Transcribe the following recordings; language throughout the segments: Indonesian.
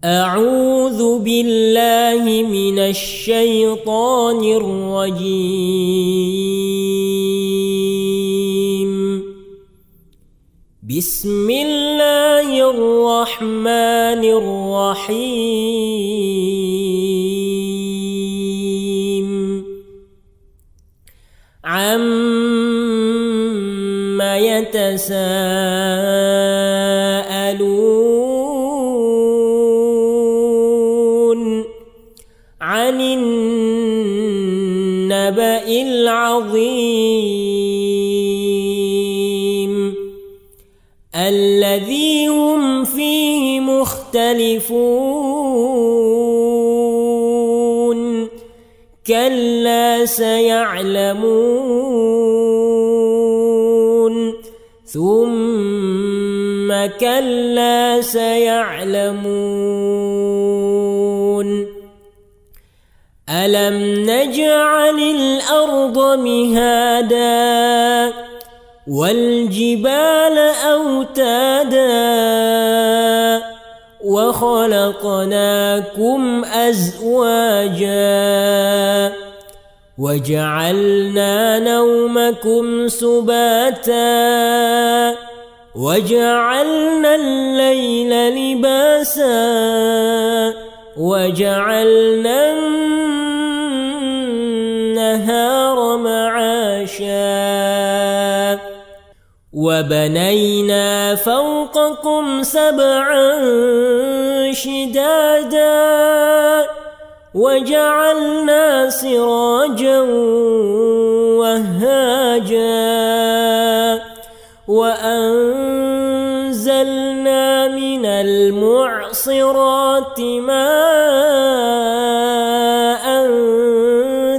أعوذ بالله من الشيطان الرجيم. بسم الله الرحمن الرحيم. عما يتساءلون عن النبأ العظيم الذي هم فيه مختلفون كلا سيعلمون ثم كلا سيعلمون ألم نجعل الأرض مهادا والجبال أوتادا وخلقناكم أزواجا وجعلنا نومكم سباتا وجعلنا الليل لباسا وجعلنا النهار معاشا وبنينا فوقكم سبعا شدادا وجعلنا سراجا وهاجا وأنزلنا من المعصرات ماء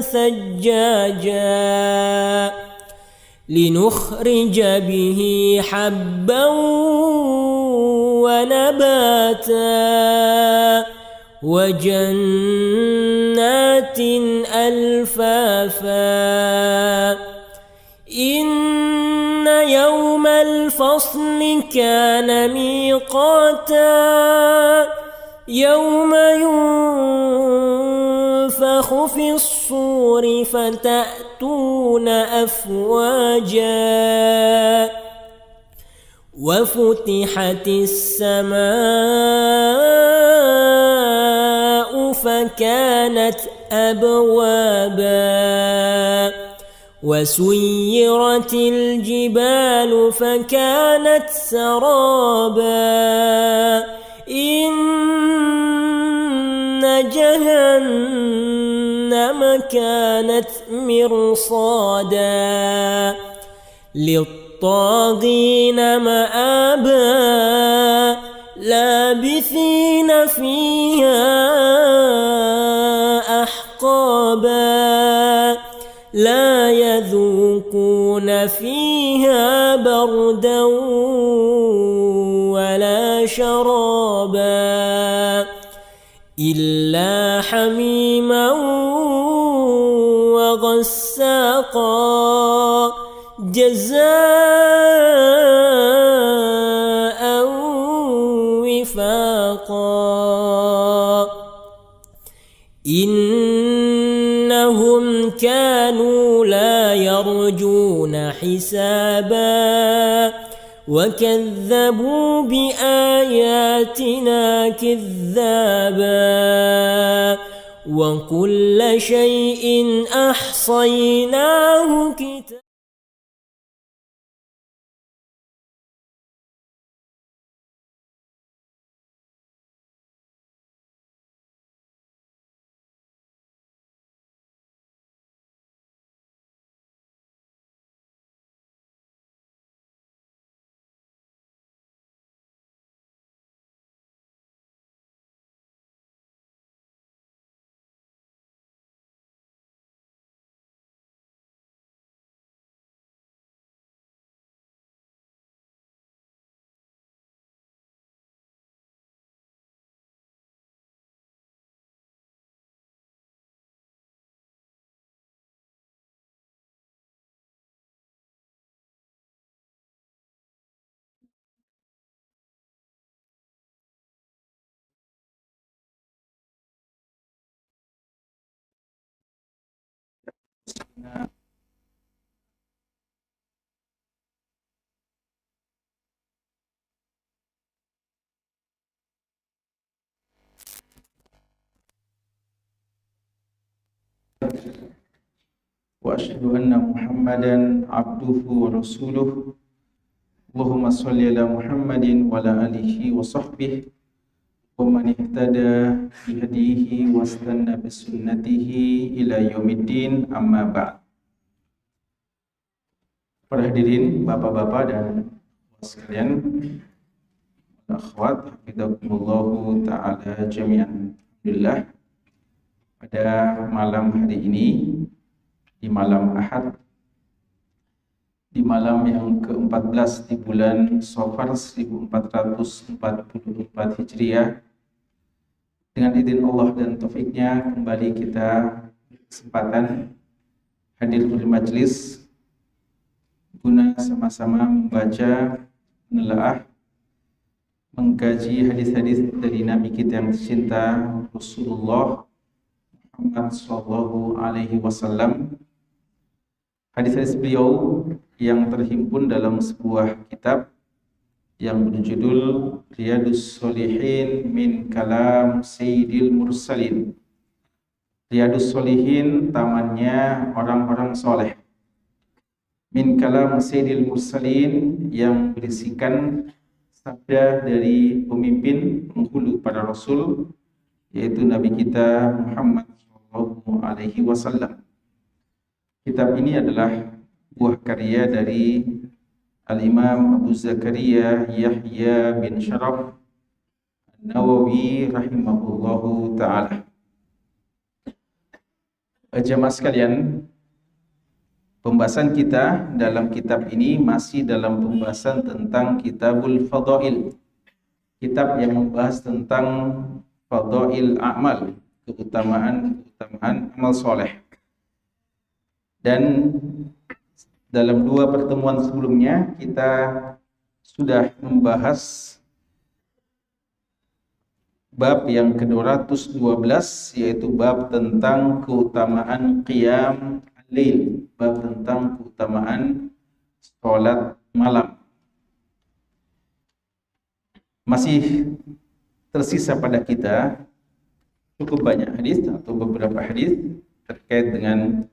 ثجاجا لنخرج به حبا ونباتا وجنات ألفافا إن يوم الفصل كان ميقاتا يوم ينفخ في الصور فتأتون أفواجا وفتحت السماء فكانت أبوابا وسيرت الجبال فكانت سرابا إن جهنم كانت مرصادا للطاغين مآبا لابثين فيها أحقابا لا يذوقون فيها بردا ولا شرابا إلا حميما وغساقا جزاء وفاقا إنهم كانوا لا يرجون حسابا وكذبوا بآياتنا كذابا وكل شيء أحصيناه كتابا. wa asyhadu anna Muhammadan abduhu wa rasuluh. Allahumma shalli ala Muhammadin wa ala alihi wa sahbihi wa man ihtada bi hadihi wastanna bi sunnatihi ila yaumiddin, amma ba'd. Para hadirin, bapak-bapak dan sekalian, akhwat, hafizhahullah ta'ala jami'an. Alhamdulillah, pada malam hari ini, di malam Ahad, di malam yang ke-14 di bulan Safar 1444 Hijriah, dengan izin Allah dan taufiknya kembali kita kesempatan hadir di majelis guna sama-sama membaca, menelaah, mengkaji hadis-hadis dari Nabi kita yang tercinta Rasulullah Muhammad sallallahu alaihi wasallam. Hadis-hadis beliau yang terhimpun dalam sebuah kitab yang berjudul Riyadhus Shalihin min kalam Sayyidil Mursalin. Riyadhus Shalihin, tamannya orang-orang soleh. Min kalam Sayyidil Mursalin, yang berisikan sabda dari pemimpin penghulu para rasul, yaitu Nabi kita Muhammad sallallahu alaihi wasallam. Kitab ini adalah buah karya dari Al-Imam Abu Zakaria Yahya bin Sharaf An-Nawawi rahimahullahu ta'ala. Jemaah sekalian, pembahasan kita dalam kitab ini masih dalam pembahasan tentang Kitabul Fadhail. Kitab yang membahas tentang Fadhail amal, keutamaan amal soleh. Dan dalam dua pertemuan sebelumnya kita sudah membahas bab yang ke-212, yaitu bab tentang keutamaan qiyam al-lail, bab tentang keutamaan salat malam. Masih tersisa pada kita cukup banyak hadis atau beberapa hadis terkait dengan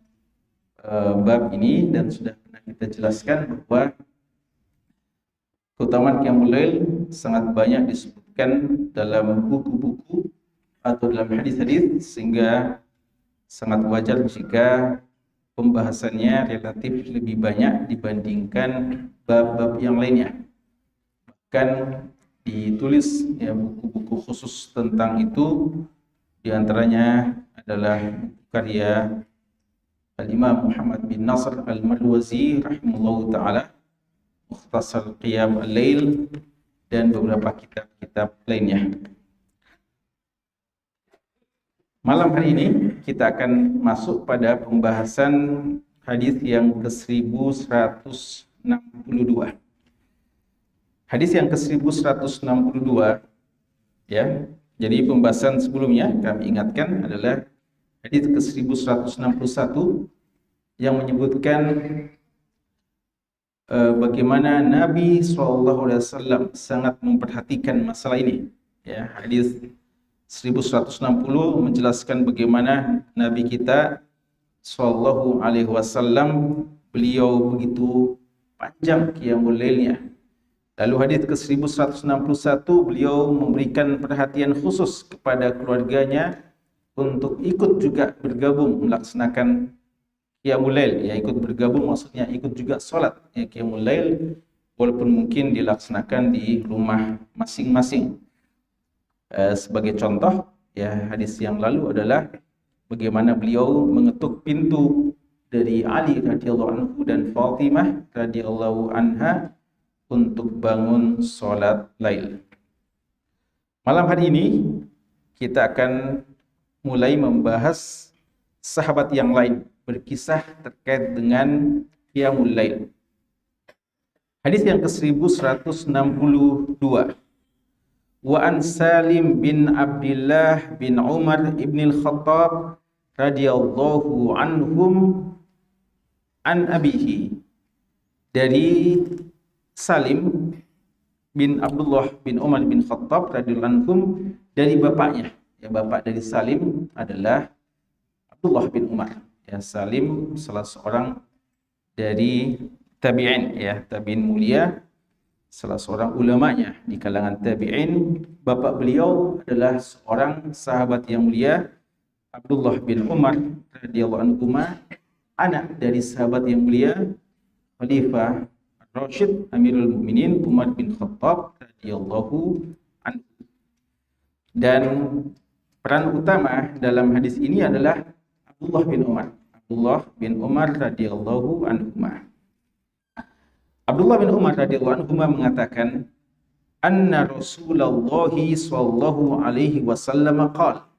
bab ini, dan sudah pernah kita jelaskan bahwa keutamaan qiyamul lail sangat banyak disebutkan dalam buku-buku atau dalam hadis-hadis, sehingga sangat wajar jika pembahasannya relatif lebih banyak dibandingkan bab-bab yang lainnya. Bahkan ditulis ya buku-buku khusus tentang itu, diantaranya adalah karya Al-Imam Muhammad bin Nasr Al-Marwazi rahimahullahu ta'ala, Mukhtasar Qiyam Al-Lail, dan beberapa kitab-kitab lainnya. Malam hari ini kita akan masuk pada pembahasan hadis yang ke-1162. Hadis yang ke-1162 ya. Jadi pembahasan sebelumnya kami ingatkan adalah hadis ke-1161 yang menyebutkan bagaimana Nabi SAW sangat memperhatikan masalah ini. Ya, hadis 1160 menjelaskan bagaimana Nabi kita SAW, beliau begitu panjang qiyamul lailnya. Lalu hadis ke-1161, beliau memberikan perhatian khusus kepada keluarganya untuk ikut juga bergabung melaksanakan qiyamul lail. Ya, ikut bergabung maksudnya ikut juga sholat ya, qiyamul lail, walaupun mungkin dilaksanakan di rumah masing-masing. Sebagai contoh ya, hadis yang lalu adalah bagaimana beliau mengetuk pintu dari Ali radhiyallahu anhu dan Fatimah radhiyallahu anha untuk bangun sholat lail. Malam hari ini kita akan mulai membahas sahabat yang lain berkisah terkait dengan qiyamul lail. Hadis yang ke-1162. Wa an Salim bin Abdullah bin Umar ibn al-Khattab radhiyallahu anhum an abihi, dari Salim bin Abdullah bin Umar bin Khattab radhiyallahu anhum, dari bapaknya. Ya, bapak dari Salim adalah Abdullah bin Umar. Ya, Salim salah seorang dari tabi'in, ya, tabi'in mulia, salah seorang ulamanya di kalangan tabi'in. Bapak beliau adalah seorang sahabat yang mulia, Abdullah bin Umar radhiyallahu anhu, anak dari sahabat yang mulia Khalifah Rashid Amirul Mukminin Umar bin Khattab radhiyallahu anhu. Dan peran utama dalam hadis ini adalah Abdullah bin Umar. Abdullah bin Umar radhiyallahu anhu. Abdullah bin Umar radhiyallahu anhu mengatakan, anna Rasulullah sallallahu alaihi wasallam qala,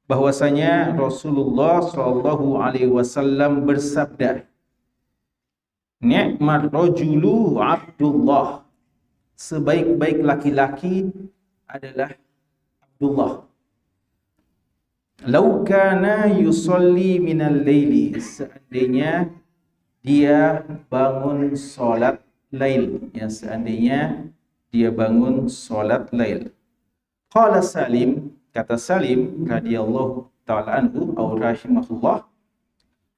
bahwasanya Rasulullah sallallahu alaihi wasallam bersabda, ni'mar rajulu Abdullah, sebaik-baik laki-laki adalah Abdullah. Lau kana yusalli minal laili, seandainya dia bangun salat lail, ya, seandainya dia bangun salat lail. Qala Salim, kata Salim radhiyallahu taala anhu au rahimahullah,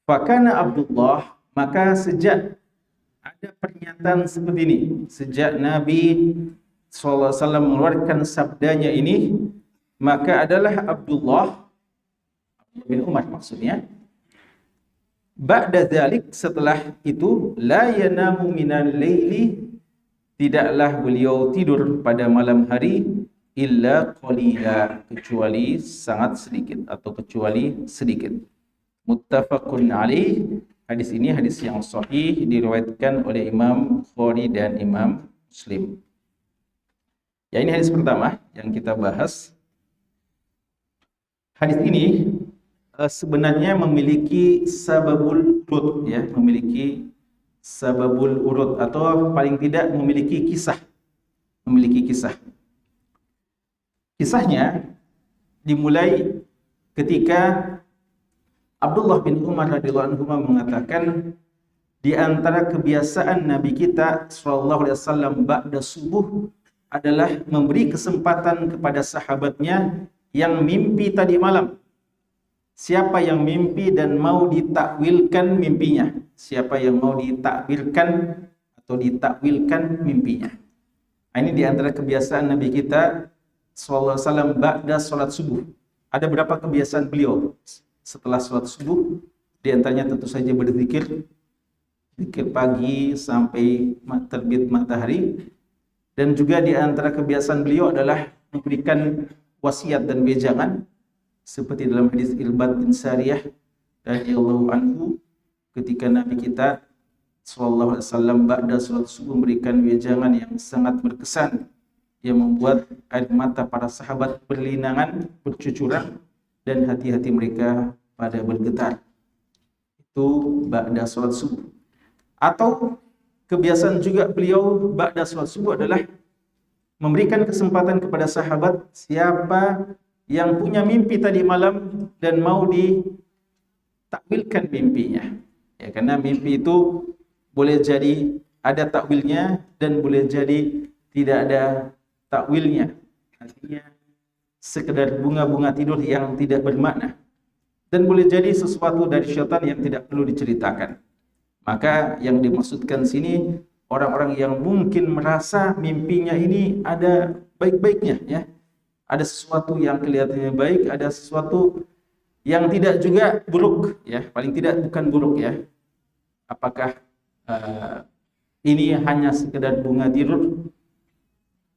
fakana Abdullah, maka sejak ada pernyataan seperti ini, sejak Nabi sallallahu alaihi wasallam mengeluarkan sabdanya ini, maka adalah Abdullah bin Umar maksudnya, ba'da dzalik, setelah itu, la yanamu minal laili, tidaklah beliau tidur pada malam hari, illa qalila, kecuali sangat sedikit atau kecuali sedikit. Muttafaqun alaih, hadis ini hadis yang sahih, diriwayatkan oleh Imam Bukhari dan Imam Muslim. Ya, ini hadis pertama yang kita bahas. Hadis ini sebenarnya memiliki sababul urut, ya, memiliki sababul urut, atau paling tidak memiliki kisah. Kisahnya dimulai ketika Abdullah bin Umar radhiyallahu anhu mengatakan, di antara kebiasaan Nabi kita sallallahu alaihi wasallam ba'da subuh adalah memberi kesempatan kepada sahabatnya yang mimpi tadi malam. Siapa yang mimpi dan mau ditakwilkan mimpinya, siapa yang mau ditakbirkan atau ditakwilkan mimpinya. Nah, ini di antara kebiasaan Nabi kita sallallahu alaihi wasallam ba'da salat subuh. Ada berapa kebiasaan beliau setelah salat subuh? Di antaranya tentu saja berzikir, zikir pagi sampai terbit matahari, dan juga di antara kebiasaan beliau adalah memberikan wasiat dan wejangan, seperti dalam hadis Irbad bin Sariyah radhiyallahu anhu, ketika Nabi kita sallallahu alaihi wasallam ba'da salat subuh memberikan wejangan yang sangat berkesan, yang membuat air mata para sahabat berlinangan, bercucuran, dan hati-hati mereka pada bergetar. Itu ba'da salat subuh. Atau kebiasaan juga beliau ba'da salat subuh adalah memberikan kesempatan kepada sahabat, siapa yang punya mimpi tadi malam dan mau ditakwilkan mimpinya. Ya, karena mimpi itu boleh jadi ada takwilnya dan boleh jadi tidak ada takwilnya. Artinya sekedar bunga-bunga tidur yang tidak bermakna, dan boleh jadi sesuatu dari syaitan yang tidak perlu diceritakan. Maka yang dimaksudkan sini orang-orang yang mungkin merasa mimpinya ini ada baik-baiknya, ya. Ada sesuatu yang kelihatannya baik, ada sesuatu yang tidak juga buruk, ya. Paling tidak bukan buruk, ya. Apakah ini hanya sekedar bunga tidur,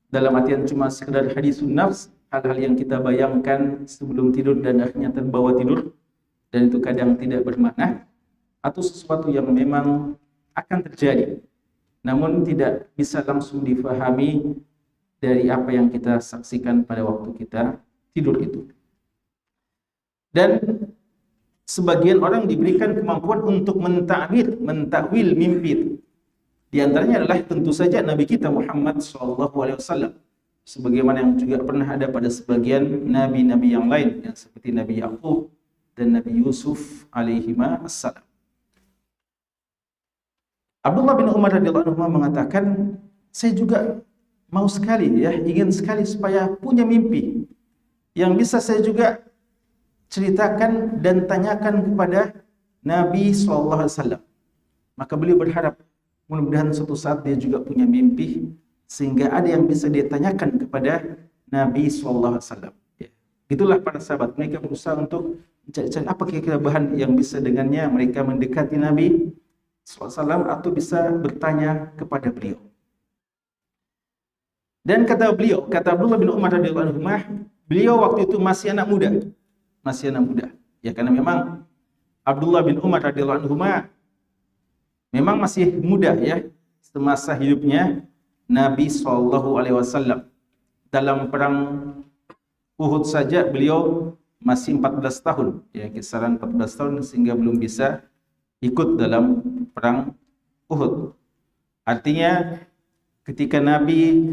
dalam artian cuma sekedar hadisun nafs, hal-hal yang kita bayangkan sebelum tidur dan akhirnya terbawa tidur, dan itu kadang tidak bermakna, atau sesuatu yang memang akan terjadi namun tidak bisa langsung difahami dari apa yang kita saksikan pada waktu kita tidur itu. Dan sebagian orang diberikan kemampuan untuk mentakwil mimpi itu. Di antaranya adalah tentu saja Nabi kita Muhammad SAW, sebagaimana yang juga pernah ada pada sebagian nabi-nabi yang lain, yang seperti Nabi Yaqub dan Nabi Yusuf alaihi assalam. Abdullah bin Umar radhiyallahu anhu mengatakan, saya juga mau sekali ya, ingin sekali supaya punya mimpi yang bisa saya juga ceritakan dan tanyakan kepada Nabi SAW. Maka beliau berharap mudah-mudahan suatu saat dia juga punya mimpi sehingga ada yang bisa dia tanyakan kepada Nabi SAW. Ya. Itulah para sahabat, mereka berusaha untuk mencari apa kira-kira bahan yang bisa dengannya mereka mendekati Nabi SAW atau bisa bertanya kepada beliau. Dan kata Abdullah bin Umar radhiyallahu anhu, beliau waktu itu masih anak muda. Ya, karena memang Abdullah bin Umar radhiyallahu anhu memang masih muda ya, semasa hidupnya Nabi SAW. Dalam perang Uhud saja beliau masih 14 tahun, ya, kisaran 14 tahun sehingga belum bisa ikut dalam perang Uhud. Artinya ketika Nabi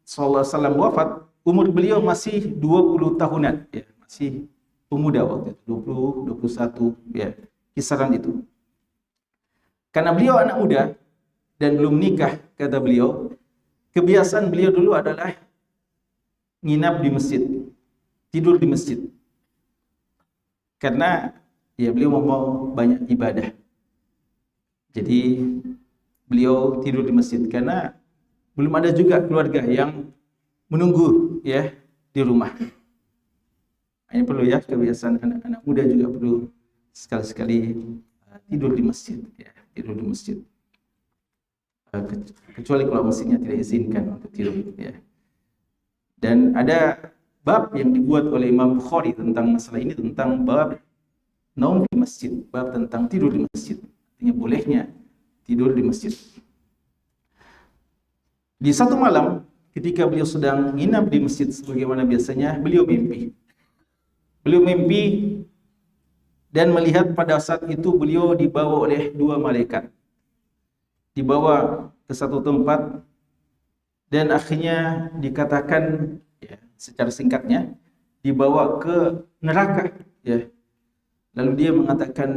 SAW wafat, umur beliau masih 20 tahunan, ya, masih pemuda waktu itu, 20, 21, ya, kisaran itu. Karena beliau anak muda dan belum nikah, kata beliau, kebiasaan beliau dulu adalah nginap di masjid, tidur di masjid. Karena ya beliau mau banyak ibadah. Jadi beliau tidur di masjid karena belum ada juga keluarga yang menunggu ya di rumah. Ini perlu ya, kebiasaan anak-anak muda juga perlu sekali-sekali tidur di masjid, ya, tidur di masjid. Kecuali kalau masjidnya tidak izinkan untuk tidur, ya. Dan ada bab yang dibuat oleh Imam Bukhari tentang masalah ini, tentang bab naum di masjid, bab tentang tidur di masjid. Artinya bolehnya tidur di masjid. Di satu malam ketika beliau sedang nginap di masjid sebagaimana biasanya, beliau mimpi. Beliau mimpi dan melihat pada saat itu beliau dibawa oleh dua malaikat. Dibawa ke satu tempat dan akhirnya dikatakan ya, secara singkatnya dibawa ke neraka, ya. Lalu dia mengatakan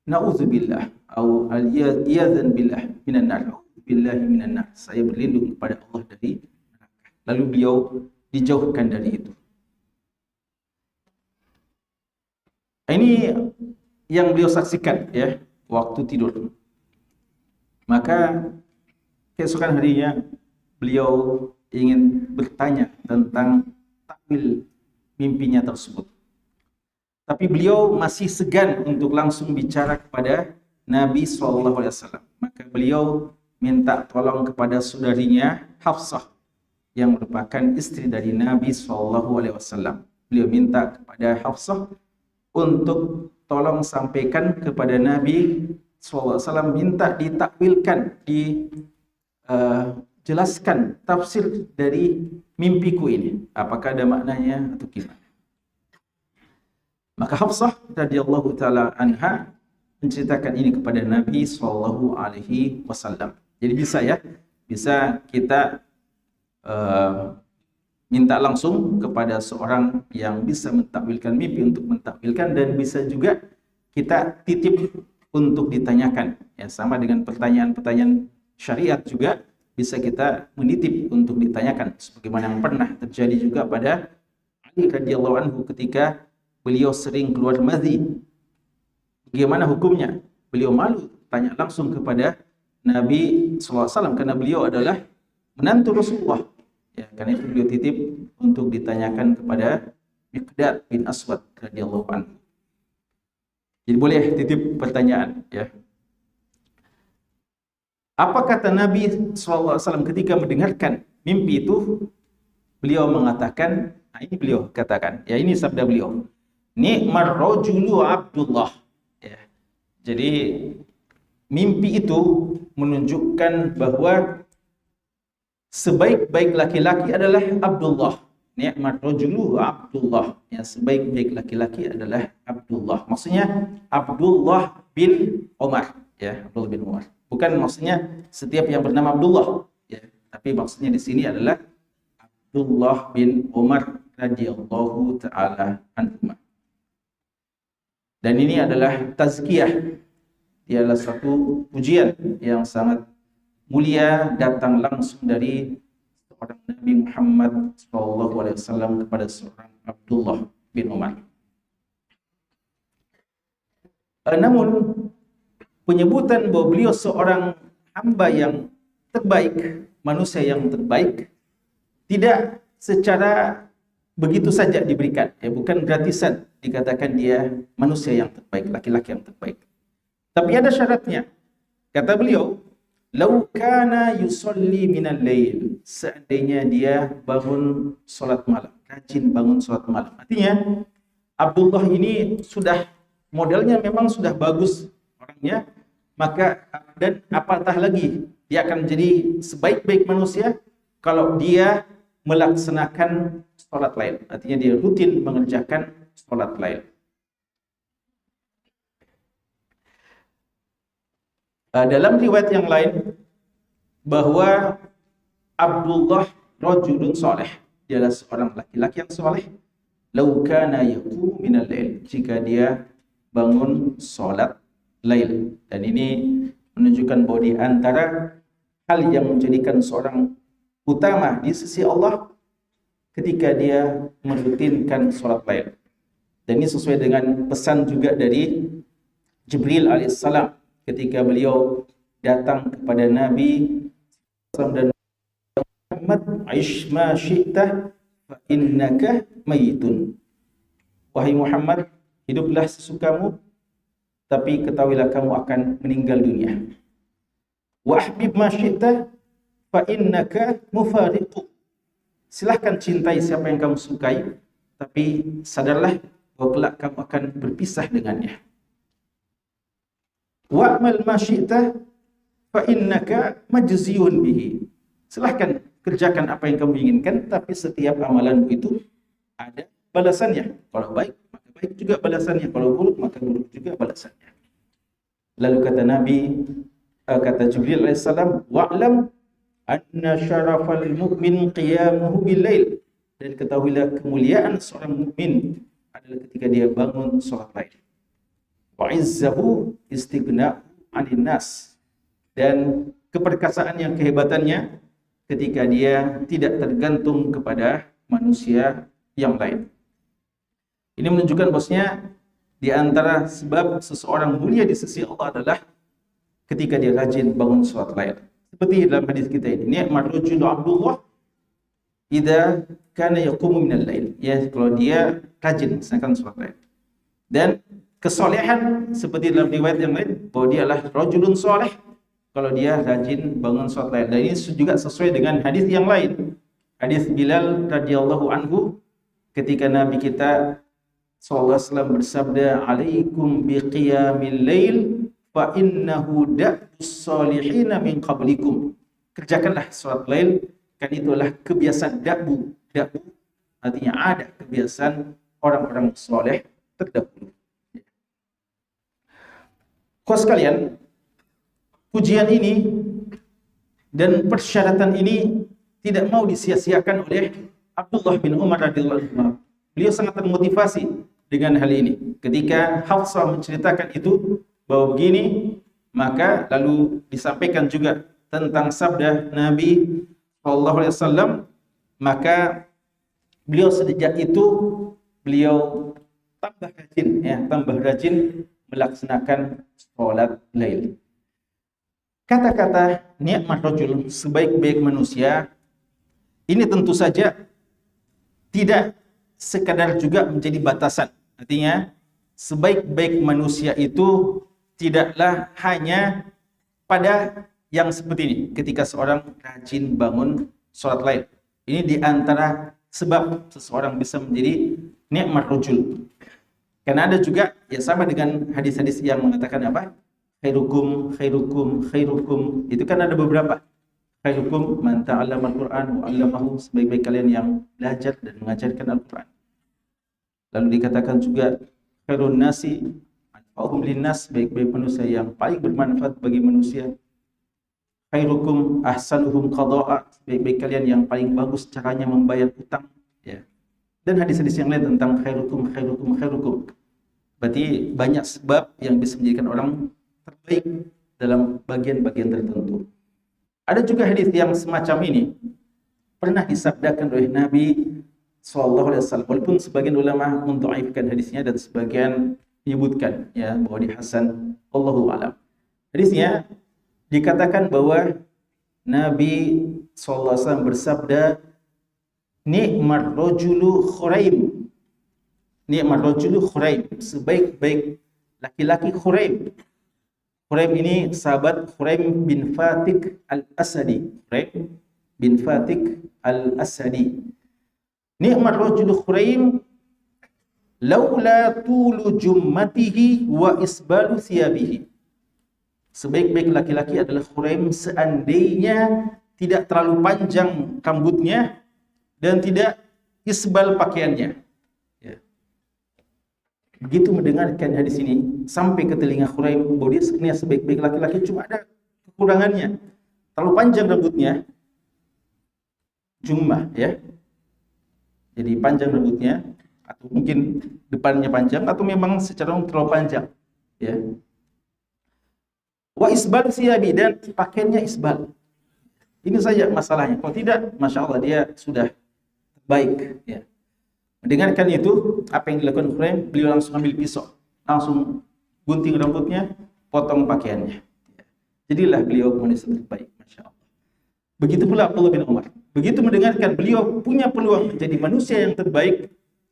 nauzubillah atau al-iyadzan billah minan nar. Billahi minan nar. Saya berlindung kepada Allah dari neraka. Lalu beliau dijauhkan dari itu. Ini yang beliau saksikan ya waktu tidur. Maka keesokan harinya beliau ingin bertanya tentang takwil mimpinya tersebut. Tapi beliau masih segan untuk langsung bicara kepada Nabi SAW. Maka beliau minta tolong kepada saudarinya Hafsah yang merupakan istri dari Nabi SAW. Beliau minta kepada Hafsah untuk tolong sampaikan kepada Nabi SAW, minta ditakwilkan, dijelaskan tafsir dari mimpiku ini. Apakah ada maknanya atau gimana? Maka Hafsah radhiyallahu taala anha menceritakan ini kepada Nabi SAW. Jadi bisa ya, bisa kita minta langsung kepada seorang yang bisa mentakwilkan mimpi untuk mentakwilkan, dan bisa juga kita titip untuk ditanyakan. Ya, sama dengan pertanyaan-pertanyaan syariat juga bisa kita menitip untuk ditanyakan, sebagaimana yang pernah terjadi juga pada Ali radhiyallahu anhu ketika beliau sering keluar madhi. Bagaimana hukumnya? Beliau malu tanya langsung kepada Nabi SAW karena beliau adalah menantu Rasulullah. Ya, karena itu beliau titip untuk ditanyakan kepada Miqdad bin Aswad radhiyallahu anhu. Jadi boleh titip pertanyaan, ya. Apa kata Nabi SAW ketika mendengarkan mimpi itu? Beliau mengatakan, nah ini beliau katakan, ya ini sabda beliau. Ni'mar rajulu Abdullah. Ya. Jadi mimpi itu menunjukkan bahwa sebaik-baik laki-laki adalah Abdullah. Ni'mat rajulu Abdullah. Ya, sebaik-baik laki-laki adalah Abdullah. Maksudnya Abdullah bin Umar, ya, Abdullah bin Umar. Bukan maksudnya setiap yang bernama Abdullah, ya, tapi maksudnya di sini adalah Abdullah bin Umar radhiyallahu taala anhu. Dan ini adalah tazkiyah Dia adalah satu pujian yang sangat mulia datang langsung dari seorang Nabi Muhammad SAW kepada seorang Abdullah bin Umar. Namun penyebutan bahwa beliau seorang hamba yang terbaik, manusia yang terbaik, tidak secara begitu saja diberikan, ya, bukan gratisan dikatakan dia manusia yang terbaik, laki-laki yang terbaik. Tapi ada syaratnya. Kata beliau, "Lau kana yusolli minal lail." Seandainya dia bangun salat malam, rajin bangun salat malam. Artinya Abdullah ini sudah modelnya memang sudah bagus orangnya, maka dan apatah lagi dia akan menjadi sebaik-baik manusia kalau dia melaksanakan salat lail. Artinya dia rutin mengerjakan salat lail. Dalam riwayat yang lain bahwa Abdullah rajulun saleh, dia adalah seorang laki-laki yang saleh. Lau kana yaqumu minal lail, jika dia bangun salat lail. Dan ini menunjukkan bahwa di antara hal yang menjadikan seorang utama di sisi Allah ketika dia merutinkan salat lail. Dan ini sesuai dengan pesan juga dari Jibril alaihissalam ketika beliau datang kepada Nabi dan Muhammad, "Aish ma syi'ta fa innaka mayitun." Wahai Muhammad, hiduplah sesukamu, tapi ketahuilah kamu akan meninggal dunia. Wa ahbib ma syi'ta fa innaka mufariqu. Silahkan cintai siapa yang kamu sukai, tapi sadarlah bahwa kelak kamu akan berpisah dengannya. Wa'mal ma syi'ta fa innaka majziyun bihi. Silahkan kerjakan apa yang kamu inginkan, tapi setiap amalanmu itu ada balasannya. Kalau baik, maka baik juga balasannya. Kalau buruk, maka buruk juga balasannya. Lalu kata Nabi, kata Jibril alaihissalam, "Wa'lam anna syarafal mu'min qiyamuhu bil-lail." Dan ketahuilah kemuliaan seorang mukmin adalah ketika dia bangun salat lail. Wa izzahu istighna'u 'anil nas. Dan keperkasaannya, kehebatannya ketika dia tidak tergantung kepada manusia yang lain. Ini menunjukkan bahwasanya di antara sebab seseorang mulia di sisi Allah adalah ketika dia rajin bangun salat lail. Seperti dalam hadis kita ini, ni'mat rajulu Abdullah idza kana yaqumu minal lail. Ya, kalau dia rajin melaksanakan salat lail. Dan kesolehan seperti dalam riwayat yang lain bahwa dia adalah rajulun soleh kalau dia rajin bangun salat lail. Dan ini juga sesuai dengan hadis yang lain. Hadis Bilal radhiyallahu anhu ketika Nabi kita sallallahu alaihi wasallam bersabda, "Alaikum biqiyamil lail fa innahu da'us salihina min qablikum." Kerjakanlah salat lail, kan itulah kebiasaan da'bu. Da'bu artinya ada kebiasaan orang-orang soleh terdahulu. Kos sekalian, pujian ini dan persyaratan ini tidak mau disia-siakan oleh Abdullah bin Umar radhiyallahu anhu. Beliau sangat termotivasi dengan hal ini. Ketika Hafsah menceritakan itu bahwa begini, maka lalu disampaikan juga tentang sabda Nabi sallallahu alaihi wasallam, maka beliau sejak itu beliau tambah rajin melaksanakan salat lail. Kata-kata ni'mat rajul, sebaik-baik manusia, ini tentu saja tidak sekadar juga menjadi batasan. Artinya sebaik-baik manusia itu tidaklah hanya pada yang seperti ini, ketika seorang rajin bangun salat lail. Ini di antara sebab seseorang bisa menjadi ni'mat rajul. Karena ada juga ya sama dengan hadis-hadis yang mengatakan apa? Khairukum, khairukum, khairukum. Itu kan ada beberapa. Khairukum man ta'allama al-Qur'an wa 'allamahu, sebaik-baik kalian yang belajar dan mengajarkan Al-Qur'an. Lalu dikatakan juga khairun nasi anfa'uhum linnas, sebaik-baik manusia yang paling bermanfaat bagi manusia. Khairukum ahsanuhum qada'a, sebaik-baik kalian yang paling bagus caranya membayar utang, ya. Dan hadis-hadis yang lain tentang khairukum, khairukum, khairukum. Berarti banyak sebab yang bisa menjadikan orang terbaik dalam bagian-bagian tertentu. Ada juga hadis yang semacam ini pernah disabdakan oleh Nabi SAW, walaupun sebagian ulama mendhaifkan hadisnya dan sebagian menyebutkan ya bahwa di hasan, Allahu a'lam. Hadisnya dikatakan bahwa Nabi SAW bersabda, "Ni'mar rajulu Khuraim." Ni'mar rajulu Khuraim, sebaik-baik laki-laki Khuraim. Khuraim ini sahabat Khuraim bin Fatik al-Asadi. Khuraim bin Fatik al-Asadi. Ni'mar rajulu Khuraim laula tulu jummatihi wa isbalu thiyabihi. Sebaik-baik laki-laki adalah Khuraim seandainya tidak terlalu panjang rambutnya dan tidak isbal pakaiannya. Ya. Begitu mendengarkan hadis ini sampai ke telinga Khuraim bahwa dia sebenarnya sebaik-baik laki-laki, cuma ada kekurangannya. Terlalu panjang rambutnya, jummah ya. Jadi panjang rambutnya, atau mungkin depannya panjang, atau memang secara umum terlalu panjang ya. Wa isbal siyabi, dan pakaiannya isbal. Ini saja masalahnya. Kalau tidak, masya Allah dia sudah baik ya. Mendengarkan itu, apa yang dilakukan Khuraim, beliau langsung ambil pisau, langsung gunting rambutnya, potong pakaiannya. Jadilah beliau manusia terbaik, masya Allah. Begitu pula Abdullah bin Umar. Begitu mendengarkan beliau punya peluang menjadi manusia yang terbaik,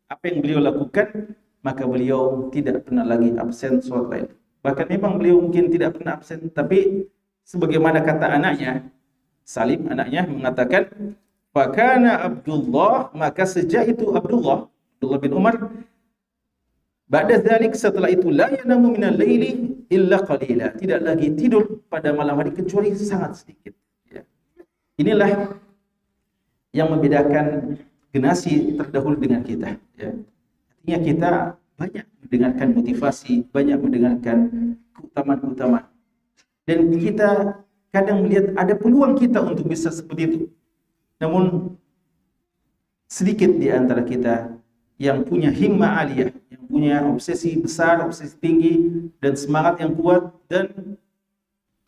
apa yang beliau lakukan, maka beliau tidak pernah lagi absen sholat lain. Bahkan memang beliau mungkin tidak pernah absen, tapi sebagaimana kata anaknya, Salim, anaknya mengatakan, "Fakana Abdullah," maka sejak itu Abdullah bin Umar, ba'da dzalik, setelah itu, la yanamu minal laili illa qalila, tidak lagi tidur pada malam hari kecuali sangat sedikit. Ya. Inilah yang membedakan generasi terdahulu dengan kita. Ya. Artinya kita banyak mendengarkan motivasi, banyak mendengarkan keutamaan-keutamaan. Dan kita kadang melihat ada peluang kita untuk bisa seperti itu. Namun sedikit di antara kita yang punya himmah aliyah, yang punya obsesi besar, obsesi tinggi, dan semangat yang kuat, dan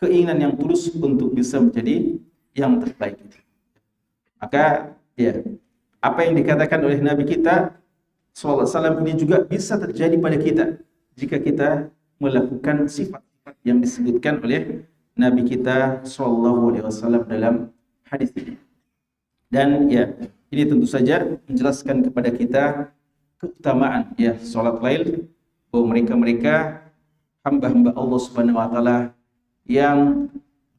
keinginan yang tulus untuk bisa menjadi yang terbaik. Maka ya, apa yang dikatakan oleh Nabi kita sallallahu alaihi wasallam ini juga bisa terjadi pada kita jika kita melakukan sifat-sifat yang disebutkan oleh Nabi kita sallallahu alaihi wasallam dalam hadis ini. Dan ya, ini tentu saja menjelaskan kepada kita keutamaan ya salat lail, bahwa mereka hamba-hamba Allah Subhanahu wa taala yang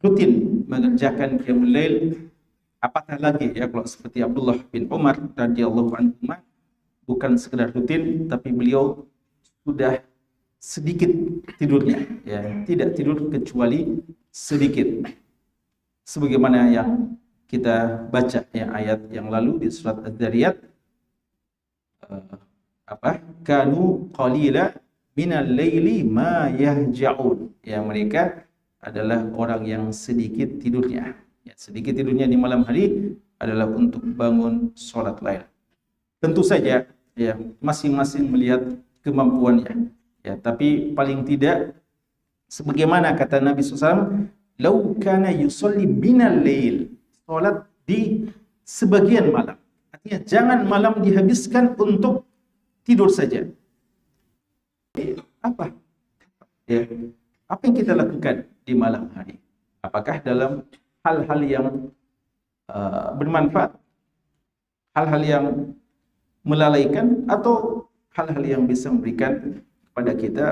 rutin mengerjakan qiyamul lail. Apatah lagi ya kalau seperti Abdullah bin Umar radhiyallahu anhu, bukan sekedar rutin, tapi beliau sudah sedikit tidurnya, ya, tidak tidur kecuali sedikit. Sebagaimana yang kita baca ya ayat yang lalu di surat Az-Zariyat, kanu qalila minal laili ma yahja'un. Ya, mereka adalah orang yang sedikit tidurnya. Ya, sedikit tidurnya di malam hari adalah untuk bangun sholat lail. Tentu saja ya masing-masing melihat kemampuannya. Ya, tapi paling tidak sebagaimana kata Nabi SAW, "Lau kana yusalli binal lail," sholat di sebagian malam. Artinya jangan malam dihabiskan untuk tidur saja. Apa? Ya, apa yang kita lakukan di malam hari? Apakah dalam hal-hal yang bermanfaat, hal-hal yang melalaikan, atau hal-hal yang bisa memberikan kepada kita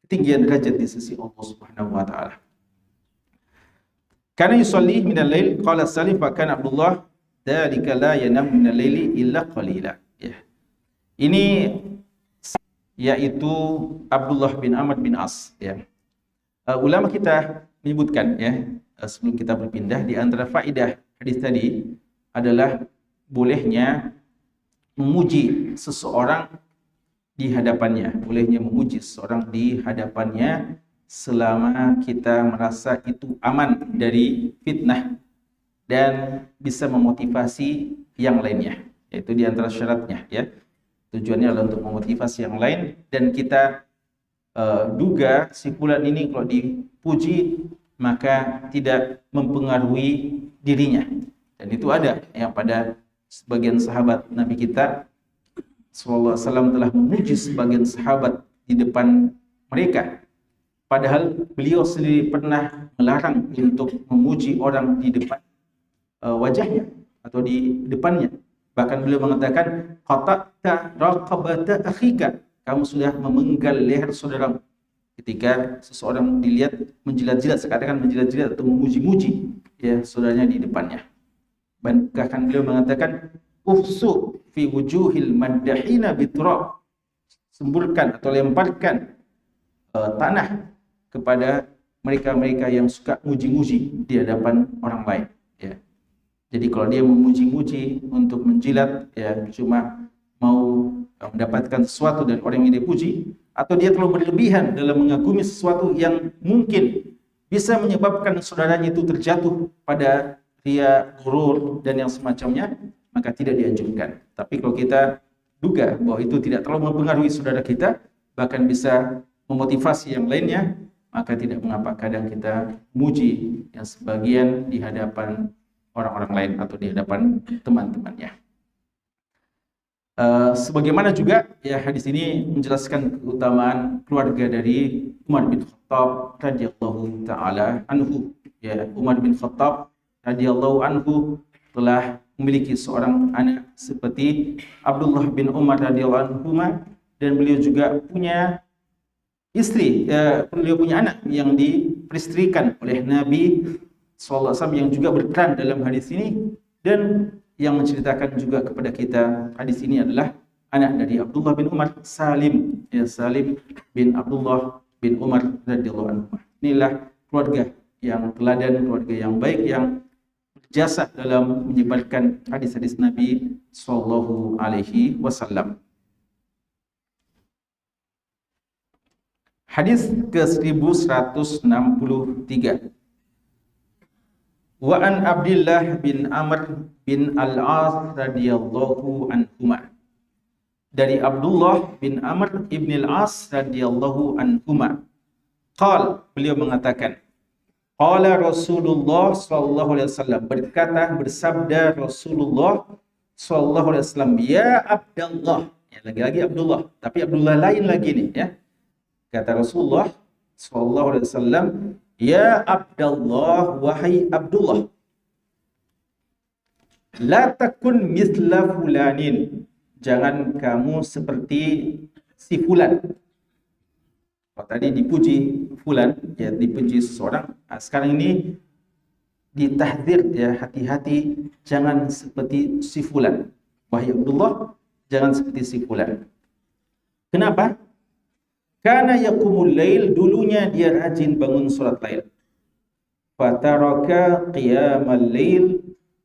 ketinggian derajat di sisi Allah Subhanahu wa taala. Kana yusalli minal lail, qala Salim, fa kana Abdullah dzalika la yanam minal laili illa qalila. Ya. Ini yaitu Abdullah bin Amr bin As ya. Ulama kita menyebutkan ya, sebelum kita berpindah, di antara faedah hadis tadi adalah bolehnya memuji seseorang di hadapannya, bolehnya memuji seseorang di hadapannya selama kita merasa itu aman dari fitnah dan bisa memotivasi yang lainnya. Yaitu di antara syaratnya ya. Tujuannya adalah untuk memotivasi yang lain, dan kita duga si fulan ini kalau dipuji maka tidak mempengaruhi dirinya. Dan itu ada yang pada sebagian sahabat Nabi kita sallallahu alaihi wasallam telah memuji sebagian sahabat di depan mereka, padahal beliau sendiri pernah melarang untuk memuji orang di depan wajahnya atau di depannya. Bahkan beliau mengatakan, qata'ta raqabata akhika, kamu sudah memenggal leher saudaramu. Ketika seseorang dilihat menjilat-jilat, seakan-akan menjilat-jilat atau memuji-muji ya saudaranya di depannya. Bahkan beliau mengatakan, ufsu fi wujuhil maddahina biturab, semburkan atau lemparkan tanah kepada mereka-mereka yang suka muji-muji di hadapan orang lain ya. Jadi kalau dia memuji-muji untuk menjilat ya, cuma mau mendapatkan sesuatu dari orang yang dia puji, atau dia terlalu berlebihan dalam mengagumi sesuatu yang mungkin bisa menyebabkan saudaranya itu terjatuh pada ria, gurur dan yang semacamnya, maka tidak dianjurkan. Tapi kalau kita duga bahwa itu tidak terlalu mempengaruhi saudara kita, bahkan bisa memotivasi yang lainnya, maka tidak mengapa kadang kita muji yang sebagian di hadapan orang-orang lain atau di hadapan teman-temannya. Sebagaimana juga ya hadis ini menjelaskan keutamaan keluarga dari Umar bin Khattab radhiyallahu taala anhu. Ya, Umar bin Khattab radhiyallahu anhu telah memiliki seorang anak seperti Abdullah bin Umar radhiyallahu anhu, dan beliau juga punya istri, beliau punya anak yang diperistrikan oleh Nabi sallallahu alaihi wasallam yang juga berperan dalam hadis ini. Dan yang menceritakan juga kepada kita hadis ini adalah anak dari Abdullah bin Umar, Salim, ya, Salim bin Abdullah bin Umar radhiyallahu anhu. Inilah keluarga yang teladan, keluarga yang baik yang berjasa dalam menyebarkan hadis-hadis Nabi sallallahu alaihi wasallam. Hadis ke-1163. Wa an Abdullah bin Amr bin Al-As radhiyallahu anhuma. Dari Abdullah bin Amr ibn Al-As radhiyallahu anhuma. Qal, beliau mengatakan, qala Rasulullah sallallahu alaihi wasallam, bersabda Rasulullah sallallahu alaihi wasallam, ya Abdullah, ya, lagi-lagi Abdullah, tapi Abdullah lain lagi nih ya. Kata Rasulullah sallallahu alaihi wasallam, ya Abdullah, wahai Abdullah, la takun misla fulanin, jangan kamu seperti si fulan. Kalau tadi dipuji fulan, ya dipuji seseorang, nah, sekarang ini ditahdzir ya, hati-hati jangan seperti si fulan. Wahai Abdullah, jangan seperti si fulan. Kenapa? Kana yaqumul lail, dulunya dia rajin bangun salat lail. Fataraka qiyamal lail,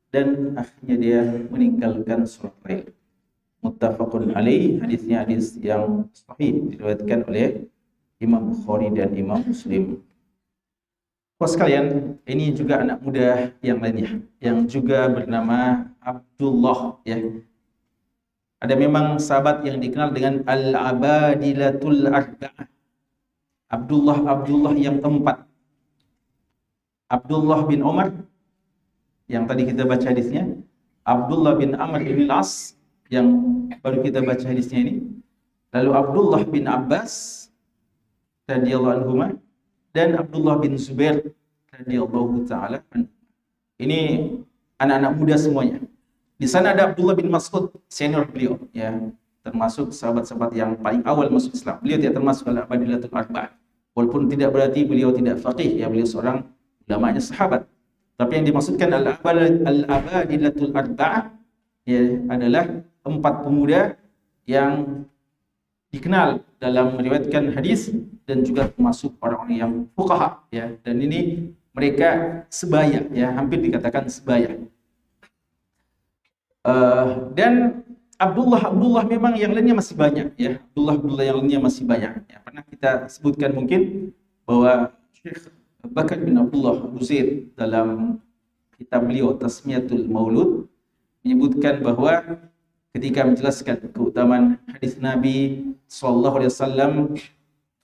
dan akhirnya dia meninggalkan salat lail. Muttafaqun alaih, hadisnya hadis yang sahih, diriwayatkan oleh Imam Bukhari dan Imam Muslim. Bos sekalian, ini juga anak muda yang lainnya yang juga bernama Abdullah ya. Ada memang sahabat yang dikenal dengan Al-Abadilatul Arba'ah. Abdullah yang keempat. Abdullah bin Umar yang tadi kita baca hadisnya, Abdullah bin Amr bin Al-As yang baru kita baca hadisnya ini, lalu Abdullah bin Abbas radhiyallahu anhuma, dan Abdullah bin Zubair radhiyallahu taala anhu. Ini anak-anak muda semuanya. Di sana ada Abdullah bin Mas'ud, senior beliau, ya, termasuk sahabat-sahabat yang paling awal masuk Islam. Beliau tidak termasuk al-Abadilatul Arba'ah. Walaupun tidak berarti beliau tidak faqih, ya, beliau seorang ulamanya sahabat. Tapi yang dimaksudkan al-Abadilatul Arba'ah ya adalah 4 pemuda yang dikenal dalam meriwayatkan hadis dan juga termasuk orang-orang yang fuqaha ya, dan ini mereka sebaya ya, hampir dikatakan sebaya. Dan Abdullah memang yang lainnya masih banyak ya, Abdullah yang lainnya masih banyak ya. Pernah kita sebutkan mungkin bahwa Syekh Bakar bin Abdullah Abu Zaid dalam kitab beliau Tasmiyatul Maulud menyebutkan bahwa ketika menjelaskan keutamaan hadis Nabi sallallahu alaihi wasallam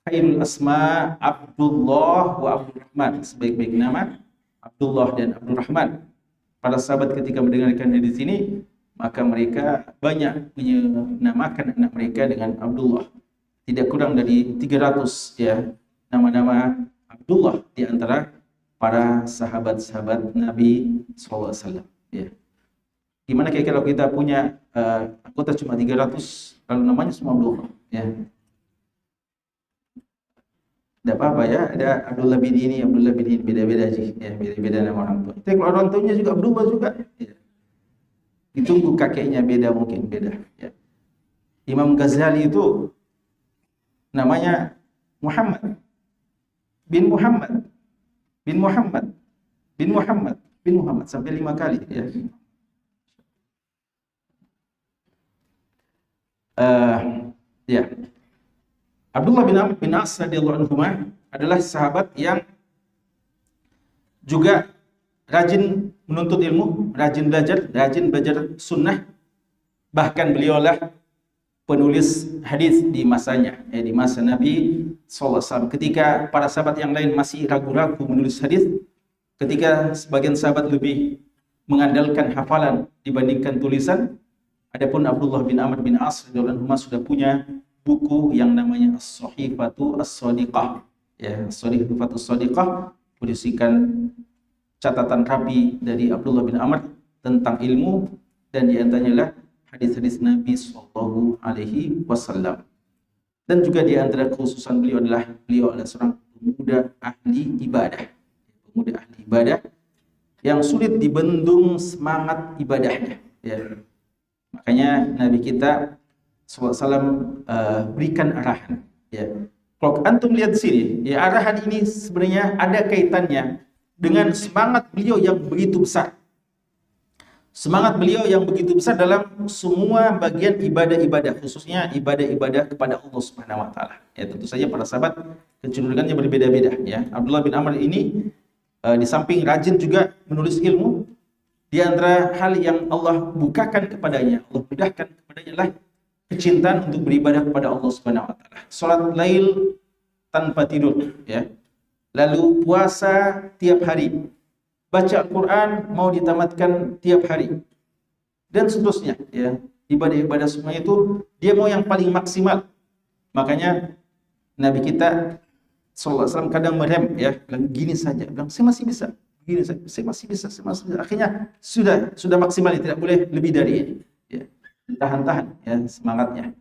Khairul asma Abdullah wa Abdurrahman. Sebaik-baik nama Abdullah dan Abdurrahman. Para sahabat ketika mendengarkan hadis ini, maka mereka banyak menamakan anak mereka dengan Abdullah. Tidak kurang dari 300 ya nama-nama Abdullah di antara para sahabat-sahabat Nabi SAW. Ya. Gimana kayak kalau kita punya anggota cuma 300, lalu namanya semua Abdullah. Ya. Tidak apa-apa ya, ada Abdullah bin ini, Abdullah bin ini, beda-beda sih. Ya, beda-beda nama orang tua. Tapi kalau orang tuanya juga Abdullah juga. Ya. Ditunggu kakeknya beda mungkin, beda. Ya. Imam Ghazali itu namanya Muhammad bin Muhammad bin Muhammad bin Muhammad bin Muhammad sampai 5 kali ya. Ya. Abdullah bin Amr bin As radhiyallahu anhu adalah sahabat yang juga rajin menuntut ilmu, rajin belajar sunnah. Bahkan beliaulah penulis hadis di masanya, di masa Nabi SAW. Ketika para sahabat yang lain masih ragu-ragu menulis hadis, ketika sebagian sahabat lebih mengandalkan hafalan dibandingkan tulisan, adapun Abdullah bin Amr bin As radhiyallahu anhu sudah punya buku yang namanya As-Sahifatu As-Shadiqah. Ya, As-Sahifatu As-Shadiqah berisikan catatan rapi dari Abdullah bin Amr tentang ilmu, dan diantaranya hadis-hadis Nabi Sallallahu Alaihi Wasallam. Dan juga di antara kekhususan beliau adalah seorang pemuda ahli ibadah, yang sulit dibendung semangat ibadahnya. Ya. Makanya Nabi kita SAW berikan arahan. Ya. Kalau antum lihat sini, ya arahan ini sebenarnya ada kaitannya dengan semangat beliau yang begitu besar. Semangat beliau yang begitu besar dalam semua bagian ibadah-ibadah, khususnya ibadah-ibadah kepada Allah Subhanahu wa taala. Ya, tentu saja para sahabat kecenderungannya berbeda-beda ya. Abdullah bin Amr ini di samping rajin juga menulis ilmu, di antara hal yang Allah bukakan kepadanya, Allah mudahkan kepadanya adalah kecintaan untuk beribadah kepada Allah Subhanahu wa taala. Salat lail tanpa tidur ya. Lalu puasa tiap hari. Baca Al-Quran mau ditamatkan tiap hari. Dan seterusnya ya. Ibadah-ibadah semua itu dia mau yang paling maksimal. Makanya Nabi kita sallallahu alaihi wasallam kadang merem ya, bilang gini saja, bilang saya masih bisa. Begini saja, saya masih bisa. Akhirnya sudah maksimal, tidak boleh lebih dari ini. Ya. Tahan-tahan ya semangatnya.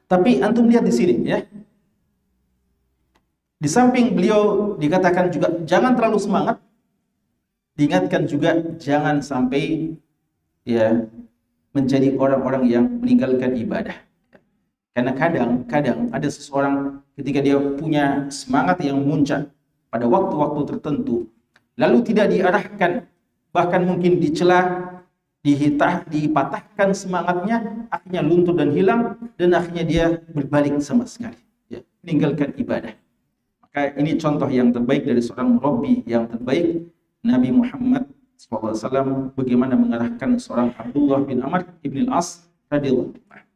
Tapi antum lihat di sini ya. Di samping beliau dikatakan juga jangan terlalu semangat, diingatkan juga jangan sampai ya menjadi orang-orang yang meninggalkan ibadah. Karena kadang ada seseorang ketika dia punya semangat yang muncak pada waktu-waktu tertentu, lalu tidak diarahkan, bahkan mungkin dicela, dipatahkan semangatnya, akhirnya luntur dan hilang, dan akhirnya dia berbalik sama sekali, ya, meninggalkan ibadah. Maka ini contoh yang terbaik dari seorang murabbi yang terbaik, Nabi Muhammad SAW, bagaimana mengarahkan seorang Abdullah bin Amr ibn al-As radhiyallahu anhu.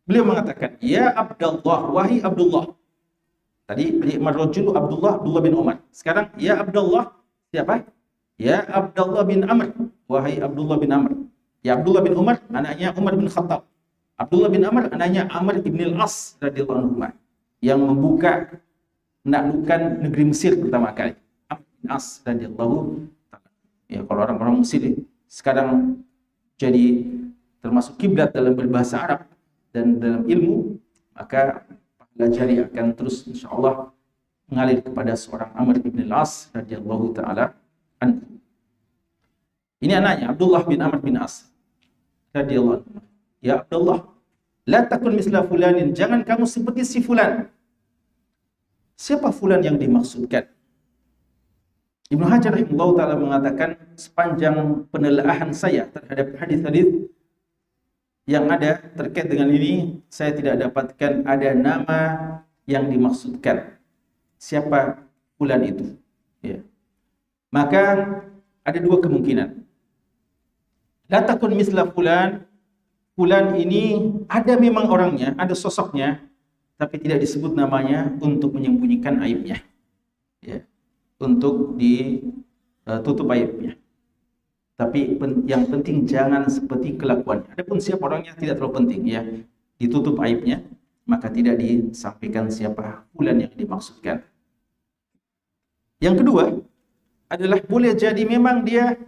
Beliau mengatakan, ya Abdullah, wahai Abdullah. Tadi marrajulu Abdullah bin Umar. Sekarang ya Abdullah, siapa? Ya Abdullah bin Amr, wahai Abdullah bin Amr. Ya Abdullah bin Umar, anaknya Umar bin Khattab. Abdullah bin Amr, anaknya Amr ibn al-As radhiyallahu anhu, yang membuka menaklukkan negeri Mesir pertama kali. Amr bin As radhiyallahu ta'ala. Ya, kalau orang-orang Mesir sekarang jadi termasuk kiblat dalam berbahasa Arab dan dalam ilmu, maka pahala jariyah akan terus insyaallah mengalir kepada seorang Amr bin al-As radhiyallahu ta'ala anhu. Ini anaknya Abdullah bin Amr bin As radhiyallahu anhu. Ya Abdullah, la takun misla fulanin, jangan kamu seperti si fulan. Siapa fulan yang dimaksudkan? Ibnu Hajar rahimahullah ta'ala mengatakan, sepanjang penelaahan saya terhadap hadis-hadis yang ada terkait dengan ini, saya tidak dapatkan ada nama yang dimaksudkan. Siapa fulan itu? Ya. Maka ada dua kemungkinan. La takun misla fulan. Fulan ini ada memang orangnya, ada sosoknya, tapi tidak disebut namanya untuk menyembunyikan aibnya, ya, untuk ditutup aibnya. Tapi yang penting jangan seperti kelakuannya. Adapun siapa orangnya tidak terlalu penting, ya, ditutup aibnya, maka tidak disampaikan siapa fulan yang dimaksudkan. Yang kedua adalah boleh jadi memang dia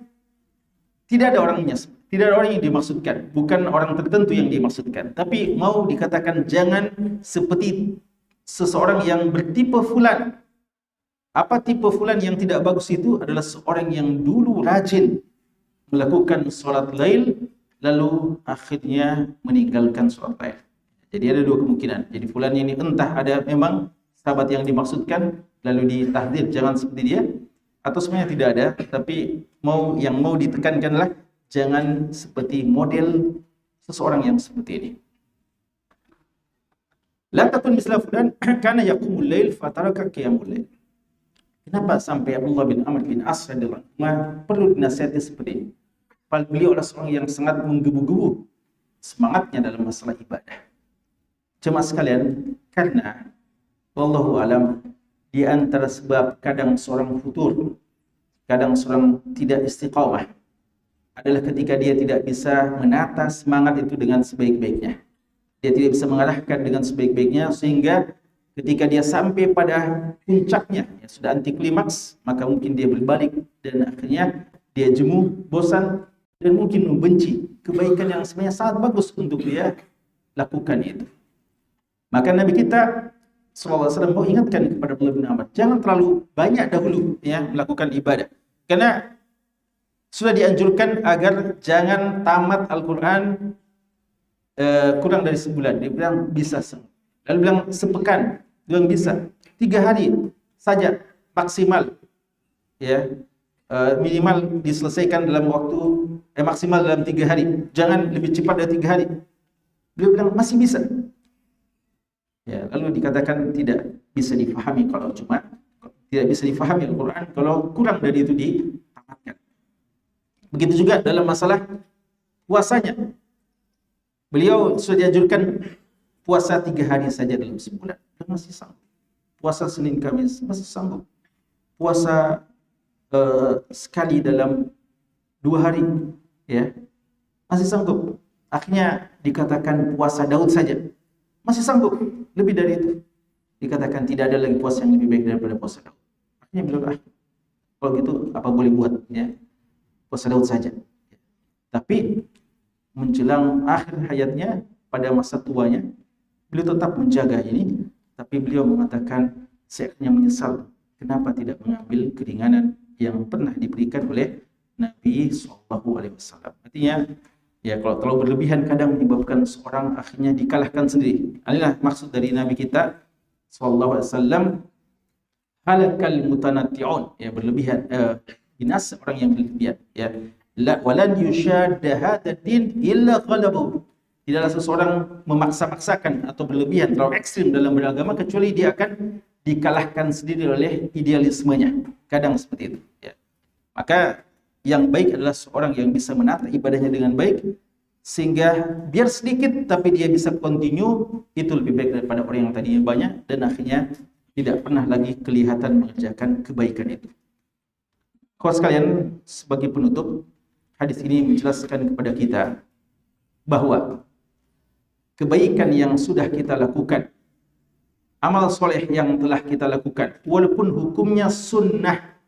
tidak ada orangnya, tidak ada orang yang dimaksudkan, bukan orang tertentu yang dimaksudkan, tapi mau dikatakan jangan seperti seseorang yang bertipe fulan. Apa tipe fulan yang tidak bagus itu? Adalah seorang yang dulu rajin melakukan sholat lail, lalu akhirnya meninggalkan sholat lail. Jadi ada dua kemungkinan. Jadi fulan ini entah ada memang sahabat yang dimaksudkan, lalu ditahdir jangan seperti dia, atau sebenarnya tidak ada, tapi yang mau ditekankanlah jangan seperti model seseorang yang seperti ini. La takun misla fulan kana yaqumul lail fataraka qiyamul lail. Kenapa sampai Abdullah bin Amr bin As radhiyallahu anhu perlu dinasihati seperti ini? Padahal beliau adalah seorang yang sangat menggebu-gebu semangatnya dalam masalah ibadah. Jemaah sekalian, karena wallahu alam, di antara sebab kadang seorang futur, kadang seorang tidak istiqamah adalah ketika dia tidak bisa menata semangat itu dengan sebaik-baiknya. Dia tidak bisa mengarahkan dengan sebaik-baiknya, sehingga ketika dia sampai pada puncaknya, ya, sudah anti klimaks, maka mungkin dia berbalik dan akhirnya dia jemu, bosan, dan mungkin membenci kebaikan yang sebenarnya sangat bagus untuk dia lakukan itu. Maka Nabi kita sallallahu alaihi wasallam mau ingatkan kepada Abdullah bin Amr, jangan terlalu banyak dahulu, ya, melakukan ibadah. Karena sudah dianjurkan agar jangan tamat Al-Quran kurang dari sebulan. Dia bilang bisa, lalu bilang sepekan, dia bilang bisa 3 hari saja maksimal, ya, minimal diselesaikan dalam waktu maksimal dalam 3 hari, jangan lebih cepat dari 3 hari. Beliau bilang masih bisa. Ya, lalu dikatakan tidak bisa difahami kalau cuma tidak bisa difahami Al-Quran kalau kurang dari itu ditamatkan. Begitu juga dalam masalah puasanya. Beliau sudah dianjurkan puasa 3 hari saja dalam sebulan, dan masih sanggup. Puasa Senin Kamis masih sanggup. Puasa sekali dalam 2 hari, ya, masih sanggup. Akhirnya dikatakan puasa Daud saja, masih sanggup. Lebih dari itu dikatakan tidak ada lagi puasa yang lebih baik daripada puasa Daud. Akhirnya bilang, kalau gitu apa boleh buat, ya, puasa Daud saja. Tapi menjelang akhir hayatnya, pada masa tuanya, beliau tetap menjaga ini, tapi beliau mengatakan, saya hanya menyesal kenapa tidak mengambil keringanan yang pernah diberikan oleh Nabi SAW. Artinya, ya, kalau terlalu berlebihan kadang menyebabkan seorang akhirnya dikalahkan sendiri. Inilah maksud dari Nabi kita SAW, halakal mutanatti'un, ya, berlebihan, binasa orang yang berlebihan, ya. La walan yushadda hadzal din illa ghalabahu. Tidaklah seseorang memaksa-maksakan atau berlebihan, terlalu ekstrim dalam beragama, kecuali dia akan dikalahkan sendiri oleh idealismenya. Kadang seperti itu, ya. Maka yang baik adalah seorang yang bisa menata ibadahnya dengan baik, sehingga biar sedikit tapi dia bisa continue, itu lebih baik daripada orang yang tadinya banyak dan akhirnya tidak pernah lagi kelihatan mengerjakan kebaikan itu. Kawan sekalian, sebagai penutup, hadis ini menjelaskan kepada kita bahwa kebaikan yang sudah kita lakukan, amal soleh yang telah kita lakukan, walaupun hukumnya sunnah,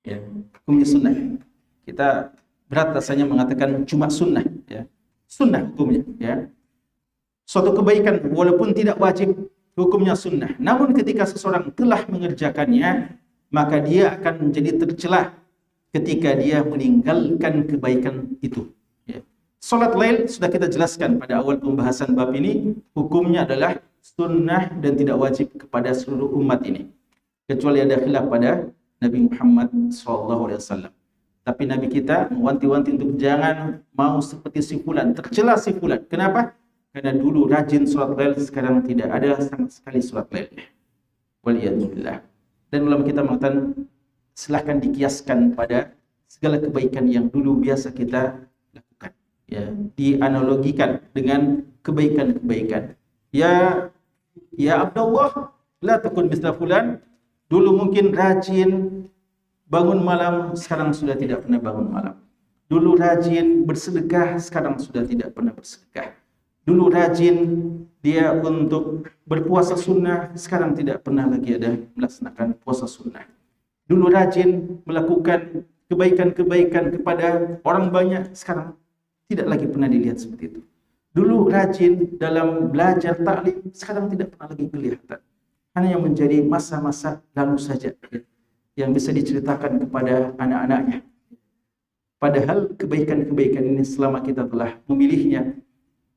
ya, hukumnya sunnah, kita berat rasanya mengatakan cuma sunnah, ya, sunnah hukumnya, ya, suatu kebaikan walaupun tidak wajib, hukumnya sunnah, namun ketika seseorang telah mengerjakannya, maka dia akan menjadi tercelah ketika dia meninggalkan kebaikan itu, ya. Salat lail sudah kita jelaskan pada awal pembahasan bab ini, hukumnya adalah sunnah dan tidak wajib kepada seluruh umat ini, kecuali ada khilaf pada Nabi Muhammad SAW. Tapi Nabi kita mewanti-wanti untuk jangan mau seperti si fulan, tercela si fulan. Kenapa? Karena dulu rajin salat lail, sekarang tidak ada sama sekali salat lail. Waliyadzubillah. Dan ulama kita mengatakan, silahkan dikiaskan pada segala kebaikan yang dulu biasa kita ya, dianalogikan dengan kebaikan-kebaikan. Ya, Ya Abdullah, la takun misla fulan. Dulu mungkin rajin bangun malam, sekarang sudah tidak pernah bangun malam. Dulu rajin bersedekah, sekarang sudah tidak pernah bersedekah. Dulu rajin dia untuk berpuasa sunnah, sekarang tidak pernah lagi ada melaksanakan puasa sunnah. Dulu rajin melakukan kebaikan-kebaikan kepada orang banyak, sekarang tidak lagi pernah dilihat seperti itu. Dulu rajin dalam belajar taklim, sekarang tidak pernah lagi kelihatan. Hanya yang menjadi masa-masa lalu saja yang bisa diceritakan kepada anak-anaknya. Padahal kebaikan-kebaikan ini selama kita telah memilihnya,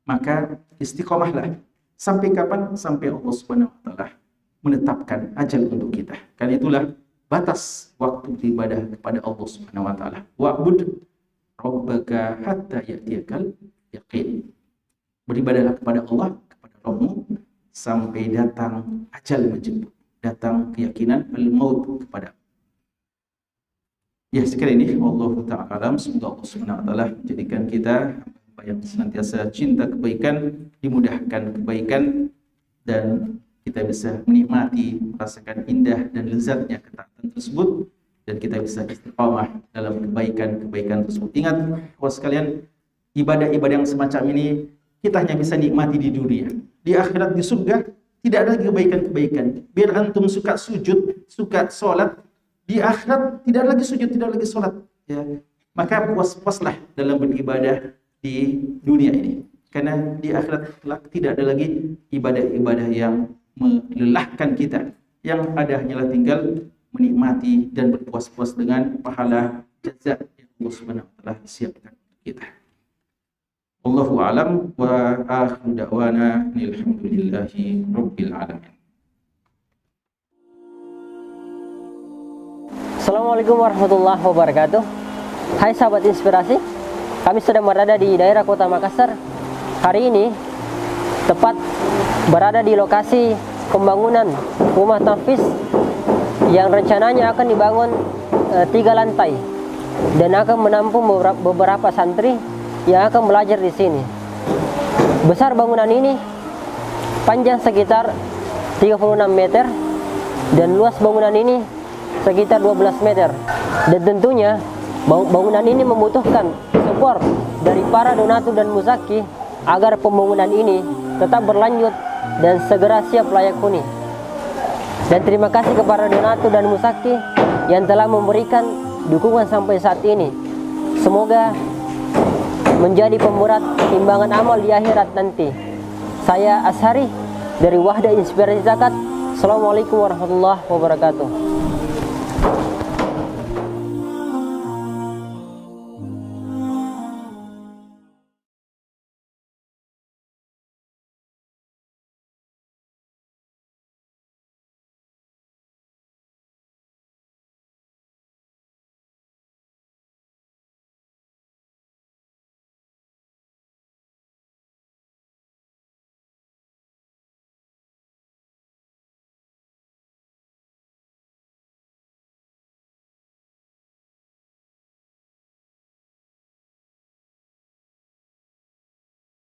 maka istiqomahlah. Sampai kapan? Sampai Allah Subhanahu wa taala menetapkan ajal untuk kita. Karena itulah batas waktu beribadah kepada Allah Subhanahu wa taala. Wa'bud rabbaka hatta ya'tiyakal yaqin. Beribadahlah kepada Allah, kepada Rabbmu sampai datang ajal menjemput, datang keyakinan al-maut kepada. Ya, sekali ini Allah Ta'ala alam, semoga Allah Subhanahu wa taala menjadikan kita yang senantiasa cinta kebaikan, dimudahkan kebaikan, dan kita bisa menikmati, merasakan indah dan lezatnya ketaatan tersebut, dan kita bisa istiqamah dalam kebaikan-kebaikan tersebut. Ingat, kawan sekalian, ibadah-ibadah yang semacam ini kita hanya bisa nikmati di dunia. Di akhirat, di surga, tidak ada lagi kebaikan-kebaikan. Biar antum suka sujud, suka sholat, di akhirat tidak lagi sujud, tidak lagi sholat. Ya. Maka puas-puaslah dalam beribadah di dunia ini. Karena di akhirat tidak ada lagi ibadah-ibadah yang melelahkan kita. Yang ada hanyalah tinggal menikmati dan berpuas-puas dengan pahala jaza yang Allah Subhanahu wa taala siapkan untuk kita. Wallahu a'lam wa akhiru da'wana alhamdulillahi rabbil alamin. Assalamualaikum warahmatullahi wabarakatuh. Hai sahabat inspirasi, kami sedang berada di daerah kota Makassar. Hari ini tepat berada di lokasi pembangunan rumah tahfiz yang rencananya akan dibangun 3 lantai dan akan menampung beberapa santri yang akan belajar di sini. Besar bangunan ini panjang sekitar 36 meter dan luas bangunan ini sekitar 12 meter. Dan tentunya bangunan ini membutuhkan support dari para donatur dan muzaki agar pembangunan ini tetap berlanjut dan segera siap layak huni. Dan terima kasih kepada donatur dan muzaki yang telah memberikan dukungan sampai saat ini. Semoga menjadi pemberat timbangan amal di akhirat nanti. Saya Anshar dari Wahdah Inspirasi Zakat. Assalamualaikum warahmatullahi wabarakatuh.